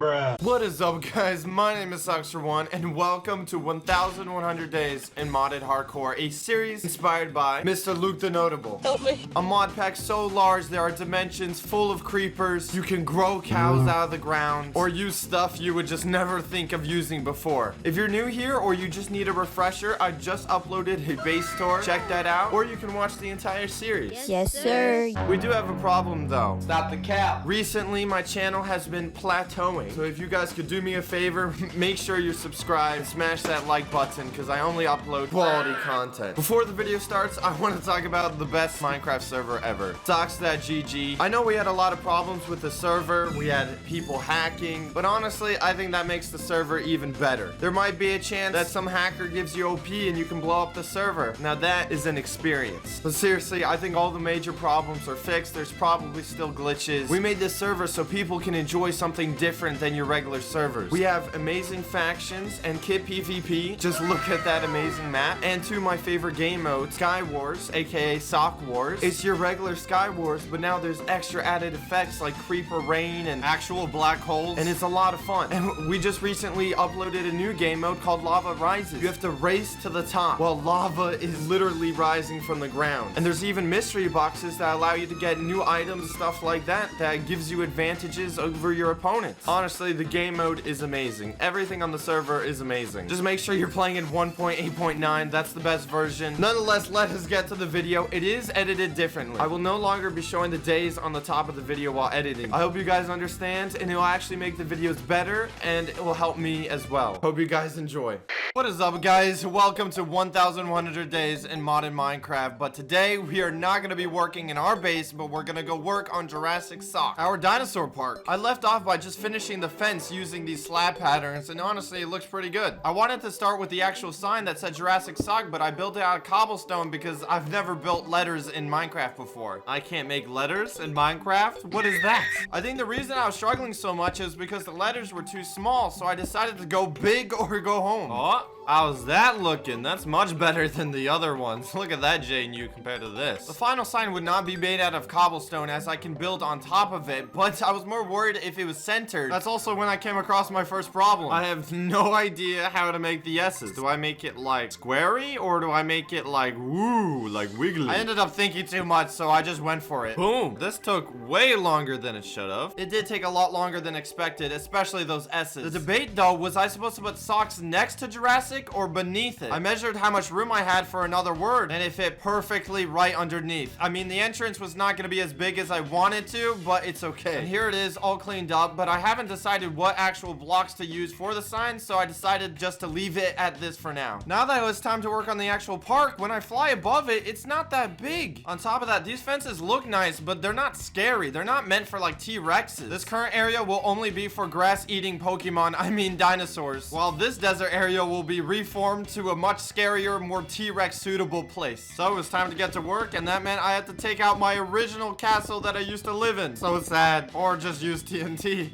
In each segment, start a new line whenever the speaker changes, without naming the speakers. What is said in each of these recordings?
What is up, guys? My name is Soxer1 and welcome to 1100 Days in Modded Hardcore, a series inspired by Mr. Luke the Notable.
Help me.
A mod pack so large there are dimensions full of creepers. You can grow cows out of the ground or use stuff you would just never think of using before. If you're new here or you just need a refresher, I just uploaded a base tour. Check that out, or you can watch the entire series.
Yes, sir.
We do have a problem though.
Stop the cap.
Recently, my channel has been plateauing. So if you guys could do me a favor, make sure you're subscribed and smash that like button because I only upload quality content. Before the video starts, I want to talk about the best Minecraft server ever, Sox.gg. I know we had a lot of problems with the server. We had people hacking, but honestly, I think that makes the server even better. There might be a chance that some hacker gives you OP and you can blow up the server. Now that is an experience. But seriously, I think all the major problems are fixed. There's probably still glitches. We made this server so people can enjoy something different than your regular servers. We have amazing factions and kit PvP. Just look at that amazing map. And two of my favorite game modes, Sky Wars, aka Sock Wars. It's your regular Sky Wars, but now there's extra added effects like creeper rain and actual black holes, and it's a lot of fun. And we just recently uploaded a new game mode called Lava Rises. You have to race to the top while lava is literally rising from the ground. And there's even mystery boxes that allow you to get new items, stuff like that, that gives you advantages over your opponents. Honestly, the game mode is amazing. Everything on the server is amazing. Just make sure you're playing in 1.8.9. That's the best version. Nonetheless, let us get to the video. It is edited differently. I will no longer be showing the days on the top of the video while editing. I hope you guys understand, and it will actually make the videos better, and it will help me as well. Hope you guys enjoy. What is up, guys? Welcome to 1100 Days in Modded Minecraft, but today we are not going to be working in our base, but we're going to go work on Jurassic Sock, our dinosaur park. I left off by just finishing the fence using these slab patterns, and honestly, it looks pretty good. I wanted to start with the actual sign that said Jurassic Sock, but I built it out of cobblestone because I've never built letters in Minecraft before. I can't make letters in Minecraft? What is that? I think the reason I was struggling so much is because the letters were too small, so I decided to go big or go home. Oh, how's that looking? That's much better than the other ones. Look at that J&U compared to this. The final sign would not be made out of cobblestone as I can build on top of it, but I was more worried if it was centered. That's also when I came across my first problem. I have no idea how to make the S's. Do I make it like squarey or do I make it like woo, like wiggly? I ended up thinking too much, so I just went for it. Boom. This took way longer than it should have. It did take a lot longer than expected, especially those S's. The debate though, was I supposed to put socks next to Jurassic or beneath it? I measured how much room I had for another word and it fit perfectly right underneath. I mean, the entrance was not going to be as big as I wanted to, but it's okay. And here it is, all cleaned up, but I haven't decided what actual blocks to use for the sign, so I decided just to leave it at this for now. Now that it was time to work on the actual park, when I fly above it, it's not that big. On top of that, these fences look nice, but they're not scary. They're not meant for like T-Rexes. This current area will only be for grass-eating Pokemon, I mean dinosaurs, while this desert area will be reformed to a much scarier, more T-Rex suitable place. So it was time to get to work, and that meant I had to take out my original castle that I used to live in. So sad. Or just use TNT.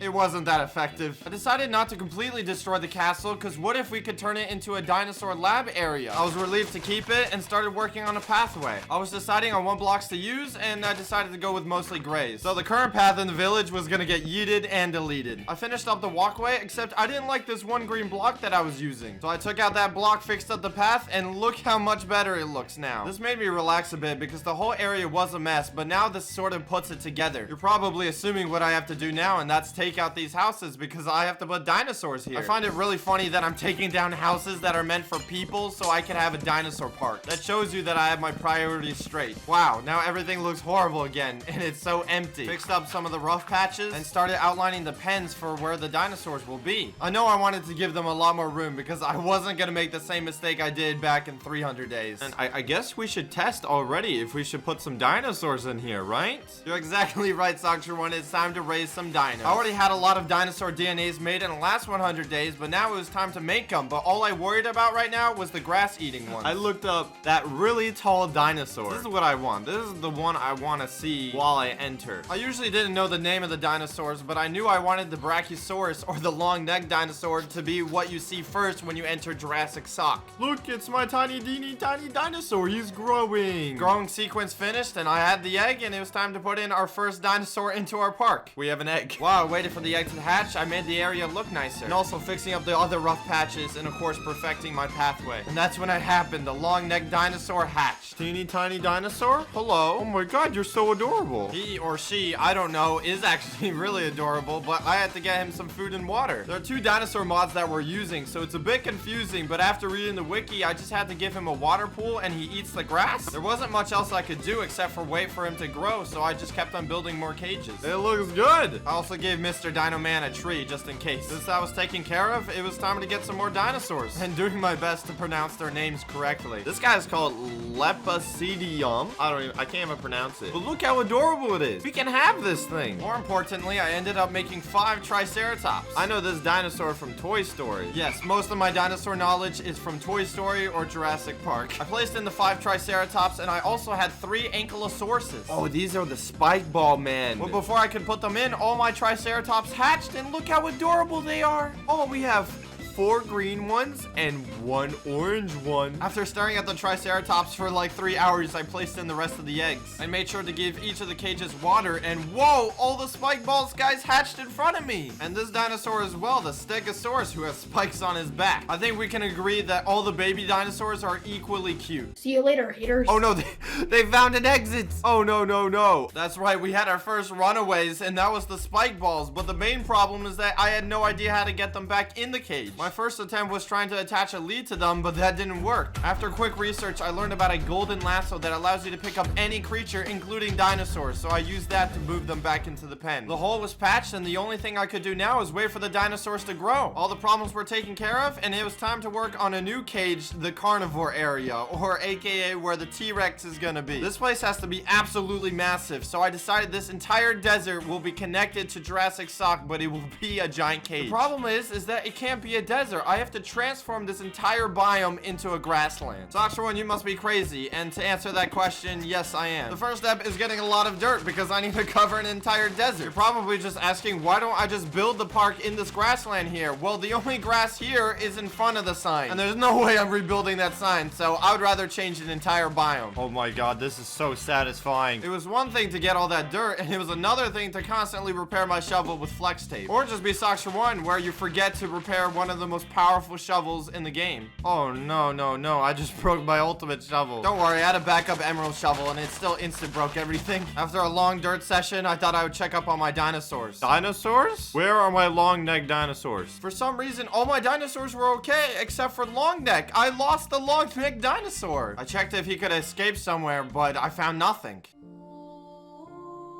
It wasn't that effective. I decided not to completely destroy the castle because what if we could turn it into a dinosaur lab area? I was relieved to keep it and started working on a pathway. I was deciding on what blocks to use and I decided to go with mostly grays. So the current path in the village was gonna get yeeted and deleted. I finished up the walkway, except I didn't like this one green block that I was using. So I took out that block, fixed up the path, and look how much better it looks now. This made me relax a bit because the whole area was a mess, but now this sort of puts it together. You're probably assuming what I have to do now, and that's take out these houses because I have to put dinosaurs here. I find it really funny that I'm taking down houses that are meant for people so I can have a dinosaur park. That shows you that I have my priorities straight. Wow, now everything looks horrible again and it's so empty. Fixed up some of the rough patches and started outlining the pens for where the dinosaurs will be. I know I wanted to give them a lot more room because I wasn't gonna make the same mistake I did back in 300 days. And I guess we should test already if we should put some dinosaurs in here, right? You're exactly right, Soxer1. It's time to raise some dinos. I already had a lot of dinosaur DNAs made in the last 100 days, but now it was time to make them. But all I worried about right now was the grass-eating one. I looked up that really tall dinosaur. This is what I want. This is the one I want to see while I enter. I usually didn't know the name of the dinosaurs, but I knew I wanted the Brachiosaurus or the long-necked dinosaur to be what you see first when you enter Jurassic Sock. Look, it's my tiny dinosaur. He's growing. Growing sequence finished, and I had the egg, and it was time to put in our first dinosaur into our park. We have an egg. Wow, way to ready for the egg to hatch, I made the area look nicer. And also fixing up the other rough patches and of course perfecting my pathway. And that's when it happened. The long-necked dinosaur hatched. Teeny tiny dinosaur? Hello. Oh my god, you're so adorable. He or she, I don't know, is actually really adorable, but I had to get him some food and water. There are 2 dinosaur mods that we're using, so it's a bit confusing, but after reading the wiki, I just had to give him a water pool and he eats the grass. There wasn't much else I could do except for wait for him to grow, so I just kept on building more cages. It looks good. I also gave Mr. Dino Man a tree just in case. Since that was taken care of, it was time to get some more dinosaurs and doing my best to pronounce their names correctly. This guy is called Lepacidium. I can't even pronounce it. But look how adorable it is. We can have this thing. More importantly, I ended up making 5 Triceratops. I know this dinosaur from Toy Story. Yes, most of my dinosaur knowledge is from Toy Story or Jurassic Park. I placed in the 5 Triceratops and I also had 3 Ankylosauruses. Oh, these are the spike ball men. But before I could put them in, all my Triceratops hatched and look how adorable they are. Oh, we have 4 green ones and 1 orange one. After staring at the Triceratops for like 3 hours, I placed in the rest of the eggs. I made sure to give each of the cages water and whoa, all the spike balls guys hatched in front of me. And this dinosaur as well, the Stegosaurus, who has spikes on his back. I think we can agree that all the baby dinosaurs are equally cute.
See you later, haters.
Oh no, they found an exit. Oh no, no, no. That's right, we had our first runaways and that was the spike balls. But the main problem is that I had no idea how to get them back in the cage. My first attempt was trying to attach a lead to them, but that didn't work. After quick research, I learned about a golden lasso that allows you to pick up any creature, including dinosaurs, so I used that to move them back into the pen. The hole was patched, and the only thing I could do now is wait for the dinosaurs to grow. All the problems were taken care of, and it was time to work on a new cage, the carnivore area, or aka where the T-Rex is gonna be. This place has to be absolutely massive, so I decided this entire desert will be connected to Jurassic Sock, but it will be a giant cage. The problem is that it can't be a desert. I have to transform this entire biome into a grassland. Sock1, you must be crazy. And to answer that question, yes, I am. The first step is getting a lot of dirt because I need to cover an entire desert. You're probably just asking, why don't I just build the park in this grassland here? Well, the only grass here is in front of the sign. And there's no way I'm rebuilding that sign, so I would rather change an entire biome. Oh my god, this is so satisfying. It was one thing to get all that dirt, and it was another thing to constantly repair my shovel with flex tape. Or just be Sock1, where you forget to repair one of the most powerful shovels in the game. Oh no, no, no, I just broke my ultimate shovel. Don't worry, I had a backup emerald shovel and it still instant broke everything. After a long dirt session, I thought I would check up on my dinosaurs. Dinosaurs? Where are my long-necked dinosaurs? For some reason, all my dinosaurs were okay except for Longneck. I lost the long-necked dinosaur. I checked if he could escape somewhere, but I found nothing.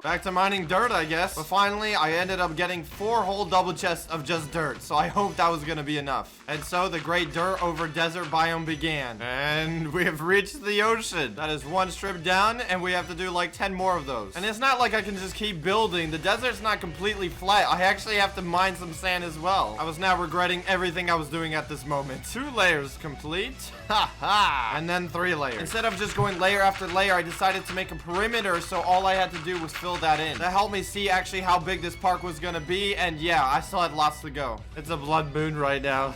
Back to mining dirt, I guess. But finally, I ended up getting 4 whole double chests of just dirt, so I hope that was gonna be enough. And so the great dirt over desert biome began. And we have reached the ocean. That is 1 strip down, and we have to do like 10 more of those. And it's not like I can just keep building. The desert's not completely flat. I actually have to mine some sand as well. I was now regretting everything I was doing at this moment. 2 layers complete. Ha ha! And then 3 layers. Instead of just going layer after layer, I decided to make a perimeter, so all I had to do was fill that in. That helped me see actually how big this park was gonna be, and yeah, I still had lots to go. It's a blood moon right now.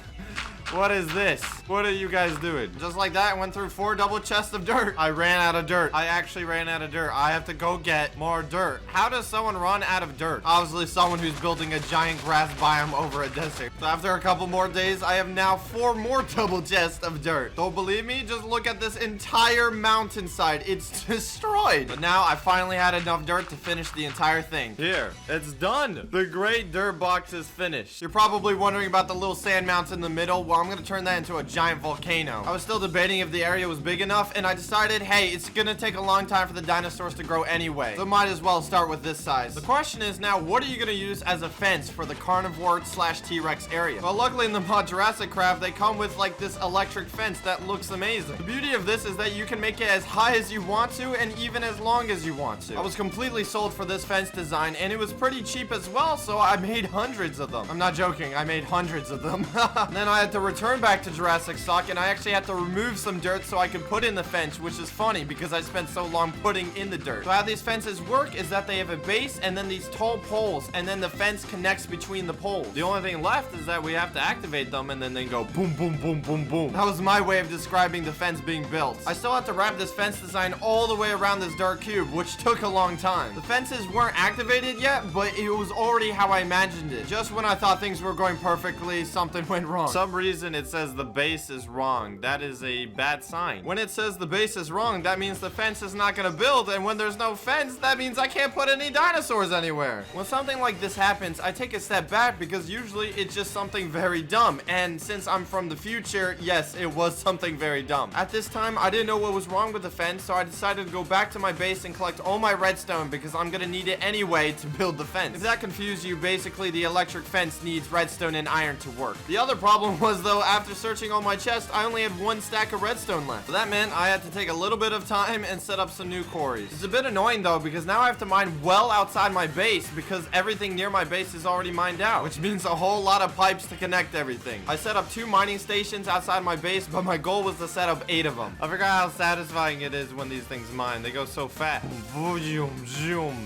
What is this? What are you guys doing? Just like that, I went through 4 double chests of dirt. I ran out of dirt. I actually ran out of dirt. I have to go get more dirt. How does someone run out of dirt? Obviously, someone who's building a giant grass biome over a desert. So after a couple more days, I have now 4 more double chests of dirt. Don't believe me? Just look at this entire mountainside. It's destroyed. But now I finally had enough dirt to finish the entire thing. Here, it's done. The great dirt box is finished. You're probably wondering about the little sand mountain in the middle. Well, I'm gonna turn that into a giant volcano. I was still debating if the area was big enough, and I decided, hey, it's gonna take a long time for the dinosaurs to grow anyway, so might as well start with this size. The question is now, what are you gonna use as a fence for the carnivore / T-Rex area? Well, luckily in the mod Jurassic Craft, they come with like this electric fence that looks amazing. The beauty of this is that you can make it as high as you want to, and even as long as you want to. I was completely sold for this fence design, and it was pretty cheap as well, so I made hundreds of them. I'm not joking, I made hundreds of them. And then I had to returned back to Jurassic Sock, and I actually had to remove some dirt so I could put in the fence, which is funny because I spent so long putting in the dirt. So how these fences work is that they have a base and then these tall poles, and then the fence connects between the poles. The only thing left is that we have to activate them, and then they go boom, boom, boom, boom, boom. That was my way of describing the fence being built. I still have to wrap this fence design all the way around this dirt cube, which took a long time. The fences weren't activated yet, but it was already how I imagined it. Just when I thought things were going perfectly, something went wrong. For some reason, it says the base is wrong. That is a bad sign. When it says the base is wrong, that means the fence is not gonna build, and when there's no fence, that means I can't put any dinosaurs anywhere. When something like this happens, I take a step back because usually it's just something very dumb, and since I'm from the future, yes, it was something very dumb. At this time, I didn't know what was wrong with the fence, so I decided to go back to my base and collect all my redstone because I'm gonna need it anyway to build the fence. If that confused you, basically the electric fence needs redstone and iron to work. The other problem was though, after searching all my chests, I only had one stack of redstone left. So that meant I had to take a little bit of time and set up some new quarries. It's a bit annoying though because now I have to mine well outside my base because everything near my base is already mined out, which means a whole lot of pipes to connect everything. I set up 2 mining stations outside my base, but my goal was to set up 8 of them. I forgot how satisfying it is when these things mine. They go so fast.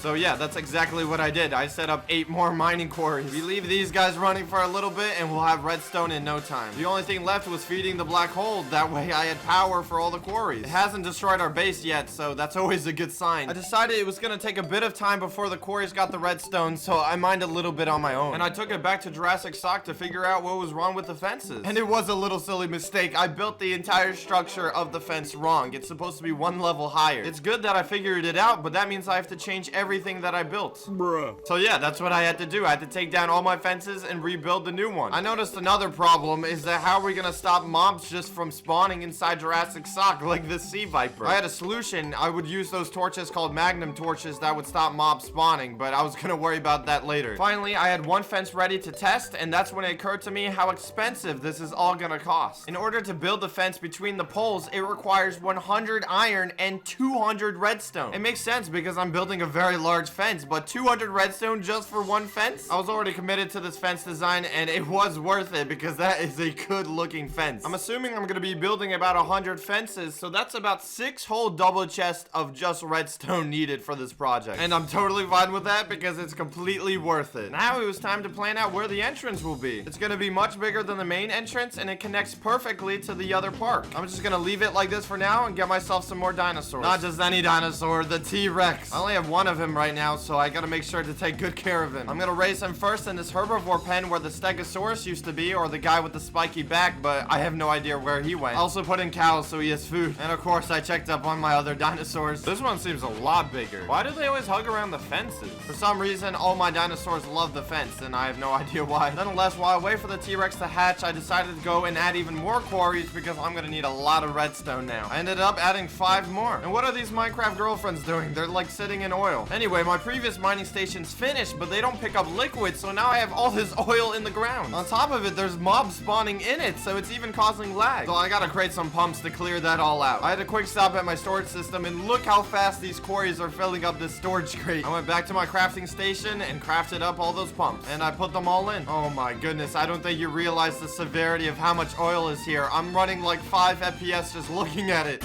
So yeah, that's exactly what I did. I set up 8 more mining quarries. We leave these guys running for a little bit and we'll have redstone in no time. The only thing left was feeding the black hole. That way I had power for all the quarries. It hasn't destroyed our base yet, so that's always a good sign. I decided it was gonna take a bit of time before the quarries got the redstone, so I mined a little bit on my own. And I took it back to Jurassic Sock to figure out what was wrong with the fences. And it was a little silly mistake. I built the entire structure of the fence wrong. It's supposed to be 1 level higher. It's good that I figured it out, but that means I have to change everything that I built. Bruh. So yeah, that's what I had to do. I had to take down all my fences and rebuild the new one. I noticed another problem is that how are we gonna stop mobs just from spawning inside Jurassic Sock like this sea viper? I had a solution. I would use those torches called Magnum Torches that would stop mobs spawning, but I was gonna worry about that later. Finally, I had one fence ready to test, and that's when it occurred to me how expensive this is all gonna cost. In order to build the fence between the poles, it requires 100 iron and 200 redstone. It makes sense because I'm building a very large fence, but 200 redstone just for one fence? I was already committed to this fence design, and it was worth it because that is a good looking fence. I'm assuming I'm gonna be building about 100 fences, so that's about 6 whole double chests of just redstone needed for this project. And I'm totally fine with that because it's completely worth it. Now it was time to plan out where the entrance will be. It's gonna be much bigger than the main entrance, and it connects perfectly to the other park. I'm just gonna leave it like this for now and get myself some more dinosaurs. Not just any dinosaur, the T-Rex. I only have one of him right now, so I gotta make sure to take good care of him. I'm gonna raise him first in this herbivore pen where the Stegosaurus used to be, or the guy with the spiky back, but I have no idea where he went. I also put in cows so he has food. And of course, I checked up on my other dinosaurs. This one seems a lot bigger. Why do they always hug around the fences? For some reason, all my dinosaurs love the fence, and I have no idea why. Nonetheless, while I wait for the T-Rex to hatch, I decided to go and add even more quarries because I'm gonna need a lot of redstone now. I ended up adding 5 more. And what are these Minecraft girlfriends doing? They're like sitting in oil. Anyway, my previous mining station's finished, but they don't pick up liquid, so now I have all this oil in the ground. On top of it, there's mobs spawning in it, so it's even causing lag. So I gotta create some pumps to clear that all out. I had a quick stop at my storage system, and look how fast these quarries are filling up this storage crate. I went back to my crafting station and crafted up all those pumps, and I put them all in. Oh my goodness, I don't think you realize the severity of how much oil is here. I'm running like 5 FPS just looking at it.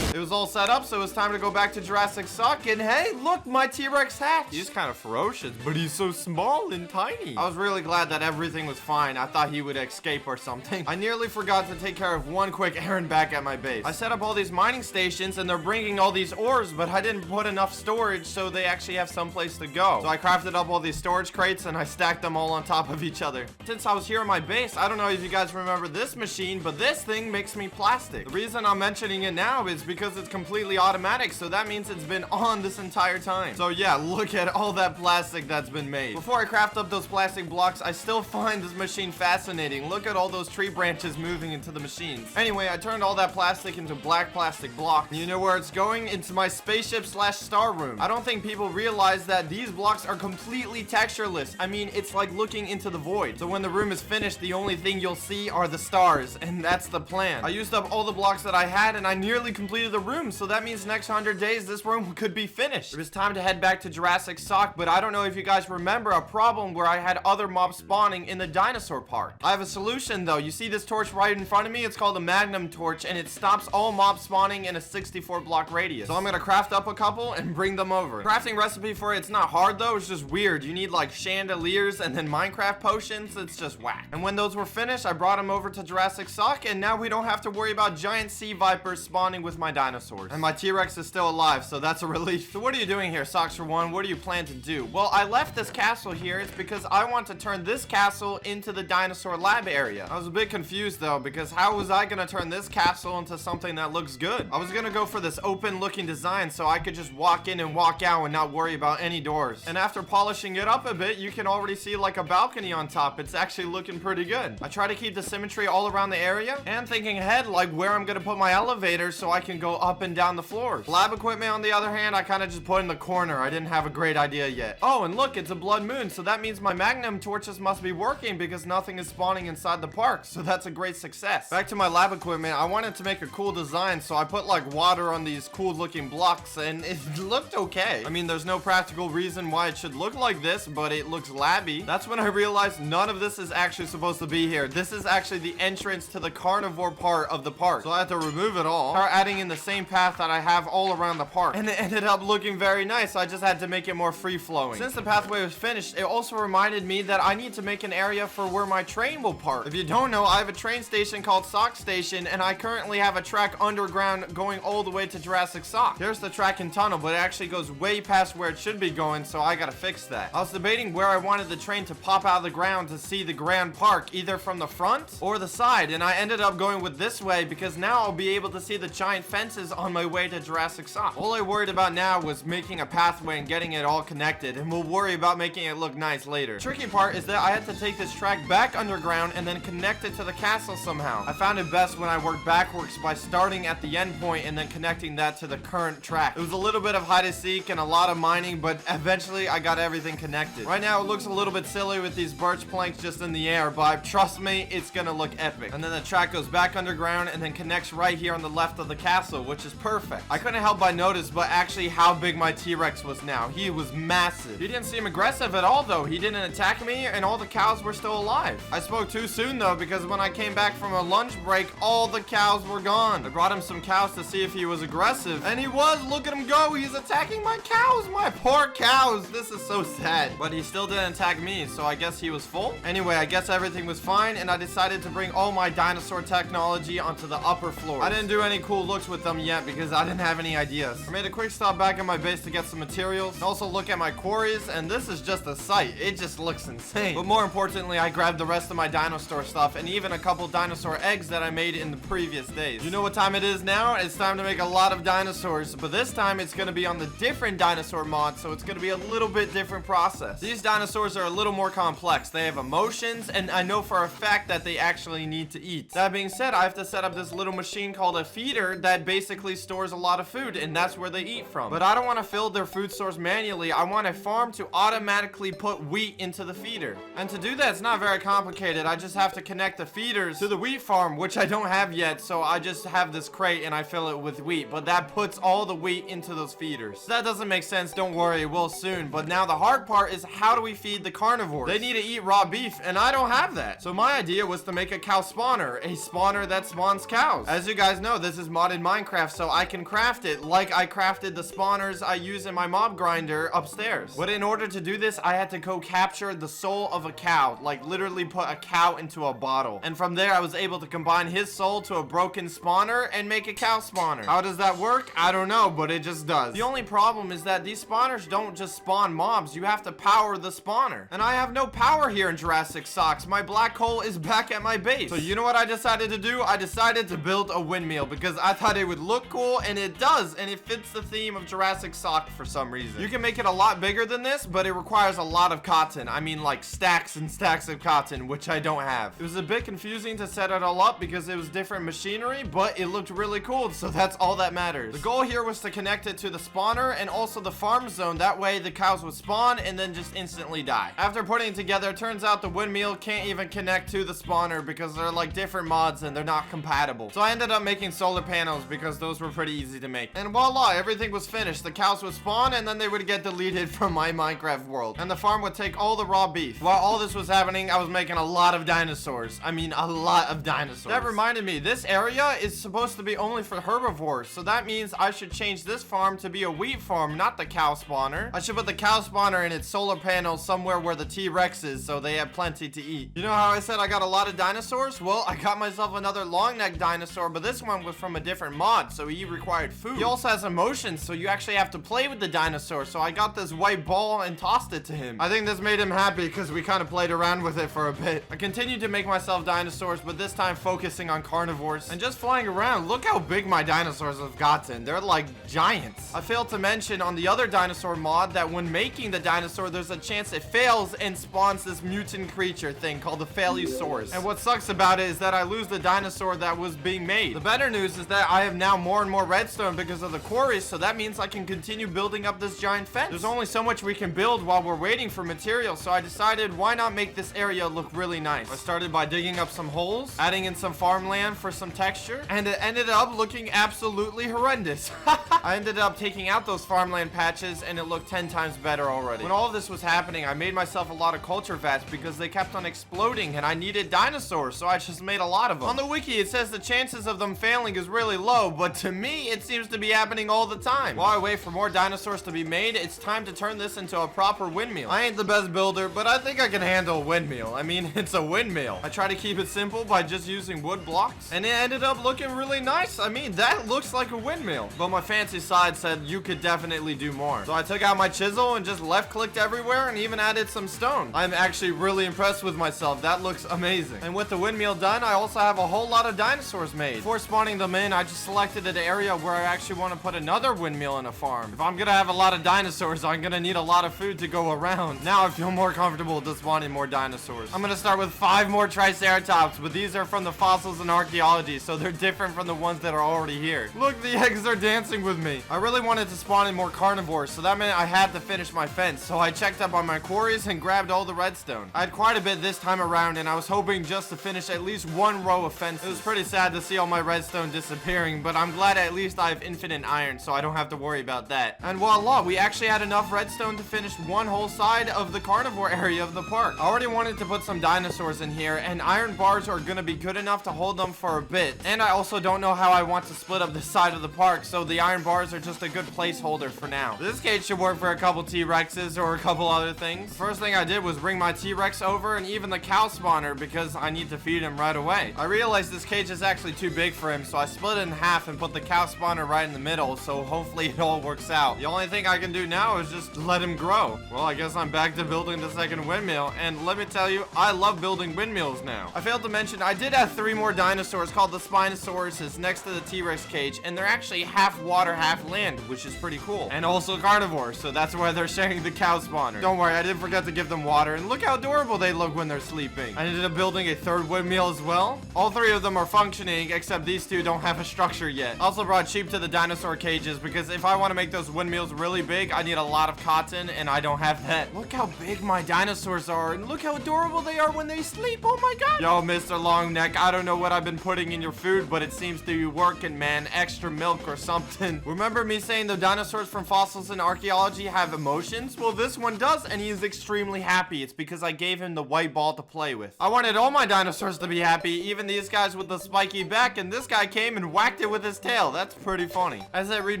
It was all set up, so it was time to go back to Jurassic Sock, and hey, look, my T-Rex hatched. He's kind of ferocious, but he's so small and tiny. I was really glad that everything was fine. I thought he would escape or something. I nearly forgot to take care of one quick errand back at my base. I set up all these mining stations, and they're bringing all these ores, but I didn't put enough storage, so they actually have someplace to go. So I crafted up all these storage crates, and I stacked them all on top of each other. Since I was here at my base, I don't know if you guys remember this machine, but this thing makes me plastic. The reason I'm mentioning it now is because it's completely automatic, so that means it's been on this entire time. So yeah, look at all that plastic that's been made. Before I craft up those plastic blocks, I still find this machine fascinating. Look at all those tree branches moving into the machines. Anyway, I turned all that plastic into black plastic blocks. You know where it's going? Into my spaceship slash star room. I don't think people realize that these blocks are completely textureless. I mean, it's like looking into the void. So when the room is finished, the only thing you'll see are the stars, and that's the plan. I used up all the blocks that I had, and I nearly completed the the room, so that means next 100 days this room could be finished. It was time to head back to Jurassic Sock, but I don't know if you guys remember a problem where I had other mobs spawning in the dinosaur park. I have a solution though. You see this torch right in front of me? It's called a Magnum Torch, and it stops all mobs spawning in a 64 block radius. So I'm gonna craft up a couple and bring them over. Crafting recipe for it's not hard though, it's just weird. You need like chandeliers and then Minecraft potions. It's just whack. And when those were finished, I brought them over to Jurassic Sock, and now we don't have to worry about giant sea vipers spawning with my dinosaurs. And my T-Rex is still alive, so that's a relief. So what are you doing here, Socks for One? What do you plan to do? Well, I left this castle here. It's because I want to turn this castle into the dinosaur lab area. I was a bit confused though, because how was I gonna turn this castle into something that looks good? I was gonna go for this open looking design so I could just walk in and walk out and not worry about any doors. And after polishing it up a bit, you can already see like a balcony on top. It's actually looking pretty good. I try to keep the symmetry all around the area and thinking ahead like where I'm gonna put my elevator so I can go up and down the floors. Lab equipment on the other hand, I kind of just put in the corner. I didn't have a great idea yet. Oh, and look, it's a blood moon, so that means my Magnum torches must be working because nothing is spawning inside the park, so that's a great success. Back to my lab equipment, I wanted to make a cool design, so I put like water on these cool looking blocks, and it looked okay. I mean, there's no practical reason why it should look like this, but it looks labby. That's when I realized none of this is actually supposed to be here. This is actually the entrance to the carnivore part of the park, so I had to remove it all, start adding in the same path that I have all around the park, and it ended up looking very nice. I just had to make it more free-flowing. Since the pathway was finished, it also reminded me that I need to make an area for where my train will park. If you don't know, I have a train station called Sock Station, and I currently have a track underground going all the way to Jurassic Sock. Here's the track and tunnel, but it actually goes way past where it should be going, so I gotta fix that. I was debating where I wanted the train to pop out of the ground to see the Grand Park, either from the front or the side, and I ended up going with this way because now I'll be able to see the giant fences on my way to Jurassic Sock. All I worried about now was making a pathway and getting it all connected, and we'll worry about making it look nice later. The tricky part is that I had to take this track back underground and then connect it to the castle somehow. I found it best when I worked backwards by starting at the end point and then connecting that to the current track. It was a little bit of hide and seek and a lot of mining, but eventually I got everything connected. Right now it looks a little bit silly with these birch planks just in the air, but trust me, it's gonna look epic. And then the track goes back underground and then connects right here on the left of the castle, which is perfect. I couldn't help but notice, but actually how big my T-Rex was now. He was massive. He didn't seem aggressive at all though. He didn't attack me, and all the cows were still alive. I spoke too soon though, because when I came back from a lunch break, all the cows were gone. I brought him some cows to see if he was aggressive, and he was. Look at him go. He's attacking my cows. My poor cows. This is so sad. But he still didn't attack me, so I guess he was full. Anyway, I guess everything was fine, and I decided to bring all my dinosaur technology onto the upper floor. I didn't do any cool looks with them yet because I didn't have any ideas. I made a quick stop back at my base to get some materials, and also look at my quarries, and this is just a sight. It just looks insane. But more importantly, I grabbed the rest of my dinosaur stuff and even a couple dinosaur eggs that I made in the previous days. You know what time it is now? It's time to make a lot of dinosaurs, but this time it's going to be on the different dinosaur mod, so it's going to be a little bit different process. These dinosaurs are a little more complex. They have emotions, and I know for a fact that they actually need to eat. That being said, I have to set up this little machine called a feeder that basically stores a lot of food, and that's where they eat from. But I don't want to fill their food source manually. I want a farm to automatically put wheat into the feeder. And to do that, it's not very complicated. I just have to connect the feeders to the wheat farm, which I don't have yet, so I just have this crate and I fill it with wheat, but that puts all the wheat into those feeders. That doesn't make sense, don't worry, it will soon. But now the hard part is, how do we feed the carnivores? They need to eat raw beef, and I don't have that. So my idea was to make a cow spawner, a spawner that spawns cows. As you guys know, this is modded Minecraft, so I can craft it like I crafted the spawners I use in my mob grinder upstairs. But in order to do this, I had to go capture the soul of a cow, like literally put a cow into a bottle. And from there, I was able to combine his soul to a broken spawner and make a cow spawner. How does that work? I don't know, but it just does. The only problem is that these spawners don't just spawn mobs. You have to power the spawner. And I have no power here in Jurassic Socks. My black hole is back at my base. So you know what I decided to do? I decided to build a windmill because I thought it would look cool, and it does, and it fits the theme of Jurassic Sock for some reason. You can make it a lot bigger than this, but it requires a lot of cotton. I mean, like stacks and stacks of cotton, which I don't have. It was a bit confusing to set it all up because it was different machinery, but it looked really cool, so that's all that matters. The goal here was to connect it to the spawner and also the farm zone. That way the cows would spawn and then just instantly die. After putting it together, it turns out the windmill can't even connect to the spawner because they're like different mods and they're not compatible. So I ended up making solar panels because because those were pretty easy to make. And voila, everything was finished. The cows would spawn and then they would get deleted from my Minecraft world. And the farm would take all the raw beef. While all this was happening, I was making a lot of dinosaurs. I mean, a lot of dinosaurs. That reminded me, this area is supposed to be only for herbivores. So that means I should change this farm to be a wheat farm, not the cow spawner. I should put the cow spawner in its solar panel somewhere where the T-Rex is so they have plenty to eat. You know how I said I got a lot of dinosaurs? Well, I got myself another long neck dinosaur, but this one was from a different mod, so he required food. He also has emotions, so you actually have to play with the dinosaur. So I got this white ball and tossed it to him. I think this made him happy because we kind of played around with it for a bit. I continued to make myself dinosaurs, but this time focusing on carnivores and just flying around. Look how big my dinosaurs have gotten. They're like giants. I failed to mention on the other dinosaur mod that when making the dinosaur, there's a chance it fails and spawns this mutant creature thing called the Failusaurus. And what sucks about it is that I lose the dinosaur that was being made. The better news is that I have now more and more redstone because of the quarries, so that means I can continue building up this giant fence. There's only so much we can build while we're waiting for materials, so I decided why not make this area look really nice. I started by digging up some holes, adding in some farmland for some texture, and it ended up looking absolutely horrendous. I ended up taking out those farmland patches and it looked 10 times better already. When all of this was happening, I made myself a lot of culture vats because they kept on exploding and I needed dinosaurs, so I just made a lot of them. On the wiki, it says the chances of them failing is really low, but to me, it seems to be happening all the time. While I wait for more dinosaurs to be made, it's time to turn this into a proper windmill. I ain't the best builder, but I think I can handle a windmill. I mean, it's a windmill. I try to keep it simple by just using wood blocks, and it ended up looking really nice. I mean, that looks like a windmill, but my fancy side said you could definitely do more. So I took out my chisel and just left-clicked everywhere and even added some stone. I'm actually really impressed with myself. That looks amazing. And with the windmill done, I also have a whole lot of dinosaurs made. Before spawning them in, I just selected an area where I actually want to put another windmill in a farm. If I'm gonna have a lot of dinosaurs, I'm gonna need a lot of food to go around. Now I feel more comfortable with spawning more dinosaurs. I'm gonna start with 5 more Triceratops, but these are from the fossils and archaeology, so they're different from the ones that are already here. Look, the eggs are dancing with me. I really wanted to spawn in more carnivores, so that meant I had to finish my fence. So I checked up on my quarries and grabbed all the redstone. I had quite a bit this time around, and I was hoping just to finish at least 1 row of fences. It was pretty sad to see all my redstone disappearing, but I'm glad at least I have infinite iron, so I don't have to worry about that. And voila, we actually had enough redstone to finish 1 whole side of the carnivore area of the park. I already wanted to put some dinosaurs in here, and iron bars are gonna be good enough to hold them for a bit. And I also don't know how I want to split up this side of the park, so the iron bars are just a good placeholder for now. This cage should work for a couple T-Rexes or a couple other things. The first thing I did was bring my T-Rex over and even the cow spawner because I need to feed him right away. I realized this cage is actually too big for him, so I split it in half and put the cow spawner right in the middle, so hopefully it all works out. The only thing I can do now is just let him grow. Well, I guess I'm back to building the second windmill, and let me tell you, I love building windmills now. I failed to mention, I did have 3 more dinosaurs called the Spinosauruses next to the T-Rex cage, and they're actually half water, half land, which is pretty cool. And also carnivores, so that's why they're sharing the cow spawner. Don't worry, I didn't forget to give them water, and look how adorable they look when they're sleeping. I ended up building a 3rd windmill as well. All 3 of them are functioning, except these 2 don't have a structure yet. Also brought sheep to the dinosaur cages, because if I want to make those windmills really big, I need a lot of cotton, and I don't have that. Look how big my dinosaurs are, and look how adorable they are when they sleep. Oh my god. Yo, Mr. Longneck, I don't know what I've been putting in your food, but it seems to be working, man. Extra milk or something. Remember me saying the dinosaurs from fossils and archaeology have emotions? Well, this one does, and he is extremely happy. It's because I gave him the white ball to play with. I wanted all my dinosaurs to be happy, even these guys with the spiky back, and this guy came and whacked it with his tail. That's pretty funny. As I read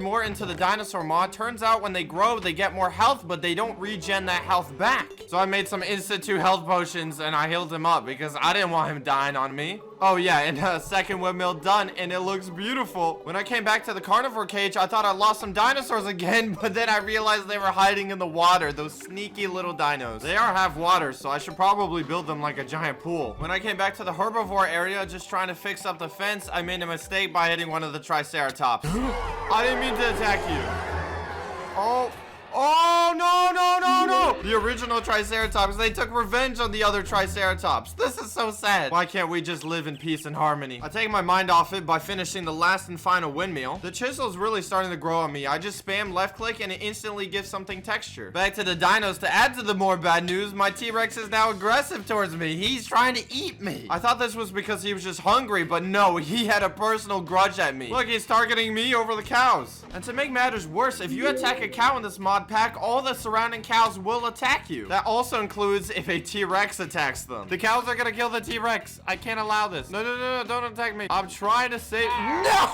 more into the dinosaur mod, turns out when they grow, they get more health, but they don't regen that health back. So I made some Institute health potions, and I healed him up because I didn't want him dying on me. Oh yeah, and a second windmill done, and it looks beautiful. When I came back to the carnivore cage, I thought I lost some dinosaurs again, but then I realized they were hiding in the water, those sneaky little dinos. They are half water, so I should probably build them like a giant pool. When I came back to the herbivore area, just trying to fix up the fence, I made a mistake by hitting one of the Triceratops. I didn't mean to attack you. Oh, no, no, no, no. The original Triceratops, they took revenge on the other Triceratops. This is so sad. Why can't we just live in peace and harmony? I take my mind off it by finishing the last and final windmill. The chisel's really starting to grow on me. I just spam left click and it instantly gives something texture. Back to the dinos. To add to the more bad news, my T-Rex is now aggressive towards me. He's trying to eat me. I thought this was because he was just hungry, but no, he had a personal grudge at me. Look, he's targeting me over the cows. And to make matters worse, if you attack a cow in this mod pack, all the surrounding cows will attack you. That also includes if a T-Rex attacks them. The cows are gonna kill the T-Rex. I can't allow this. No, no, no, no, don't attack me. I'm trying to save. No!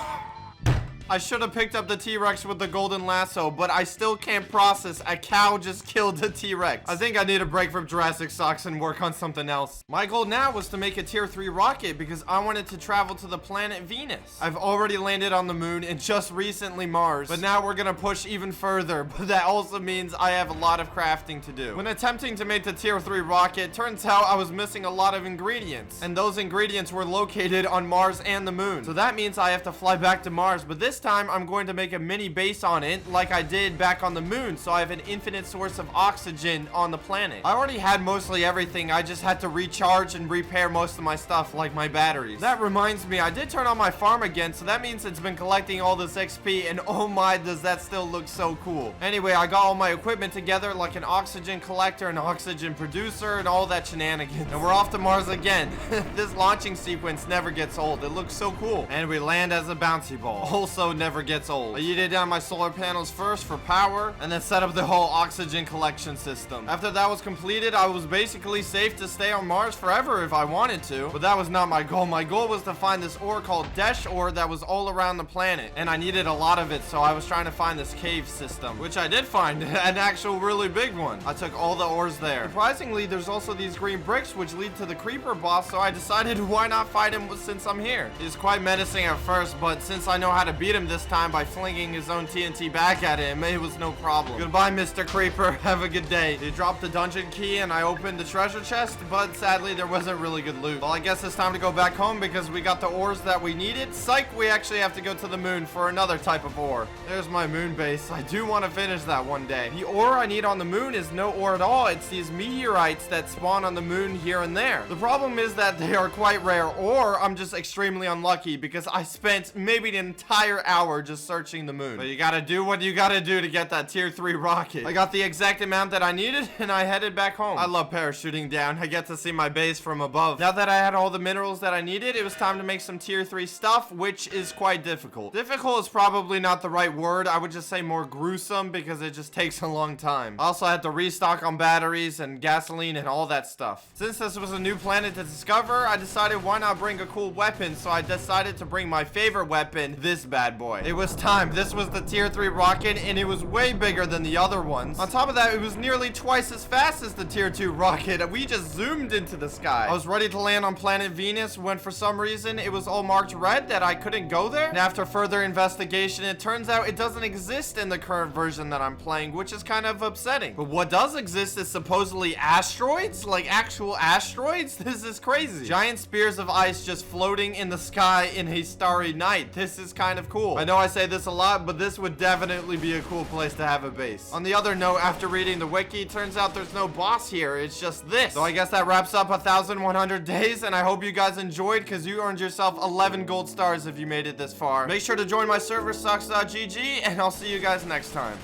I should have picked up the T-Rex with the golden lasso, but I still can't process a cow just killed the T-Rex. I think I need a break from Jurassic Socks and work on something else. My goal now was to make a tier 3 rocket because I wanted to travel to the planet Venus. I've already landed on the moon and just recently Mars, but now we're gonna push even further, but that also means I have a lot of crafting to do. When attempting to make the tier 3 rocket, turns out I was missing a lot of ingredients, and those ingredients were located on Mars and the moon. So that means I have to fly back to Mars, but this time I'm going to make a mini base on it like I did back on the moon, so I have an infinite source of oxygen on the planet. I already had mostly everything. I just had to recharge and repair most of my stuff, like my batteries. That reminds me, I did turn on my farm again, so that means it's been collecting all this XP, and oh my, does that still look so cool. Anyway, I got all my equipment together, like an oxygen collector, an oxygen producer, and all that shenanigans. And we're off to Mars again. This launching sequence never gets old. It looks so cool. And we land as a bouncy ball. Also never gets old. I yeeted down my solar panels first for power, and then set up the whole oxygen collection system. After that was completed, I was basically safe to stay on Mars forever if I wanted to, but that was not my goal. My goal was to find this ore called Desh ore that was all around the planet, and I needed a lot of it, so I was trying to find this cave system, which I did find, an actual really big one. I took all the ores there. Surprisingly, there's also these green bricks which lead to the creeper boss, so I decided why not fight him since I'm here. He's quite menacing at first, but since I know how to beat him this time by flinging his own TNT back at him, it was no problem. Goodbye, Mr. Creeper. Have a good day. He dropped the dungeon key and I opened the treasure chest, but sadly there wasn't really good loot. Well, I guess it's time to go back home because we got the ores that we needed. Psych, we actually have to go to the moon for another type of ore. There's my moon base. I do want to finish that one day. The ore I need on the moon is no ore at all. It's these meteorites that spawn on the moon here and there. The problem is that they are quite rare, or I'm just extremely unlucky because I spent maybe an entire hour just searching the moon. But you gotta do what you gotta do to get that tier 3 rocket. I got the exact amount that I needed and I headed back home. I love parachuting down. I get to see my base from above. Now that I had all the minerals that I needed, it was time to make some tier 3 stuff, which is quite difficult. Difficult is probably not the right word. I would just say more gruesome because it just takes a long time. I also had to restock on batteries and gasoline and all that stuff. Since this was a new planet to discover, I decided why not bring a cool weapon, so I decided to bring my favorite weapon, this bad boy. It was time. This was the tier 3 rocket and it was way bigger than the other ones. On top of that, it was nearly twice as fast as the tier 2 rocket. We just zoomed into the sky. I was ready to land on planet Venus when for some reason it was all marked red that I couldn't go there. And after further investigation, it turns out it doesn't exist in the current version that I'm playing, which is kind of upsetting. But what does exist is supposedly asteroids, like actual asteroids. This is crazy. Giant spears of ice just floating in the sky in a starry night. This is kind of cool. I know I say this a lot, but this would definitely be a cool place to have a base. On the other note, after reading the wiki, turns out there's no boss here. It's just this. So I guess that wraps up 1,100 days, and I hope you guys enjoyed because you earned yourself 11 gold stars if you made it this far. Make sure to join my server, sucks.gg, and I'll see you guys next time.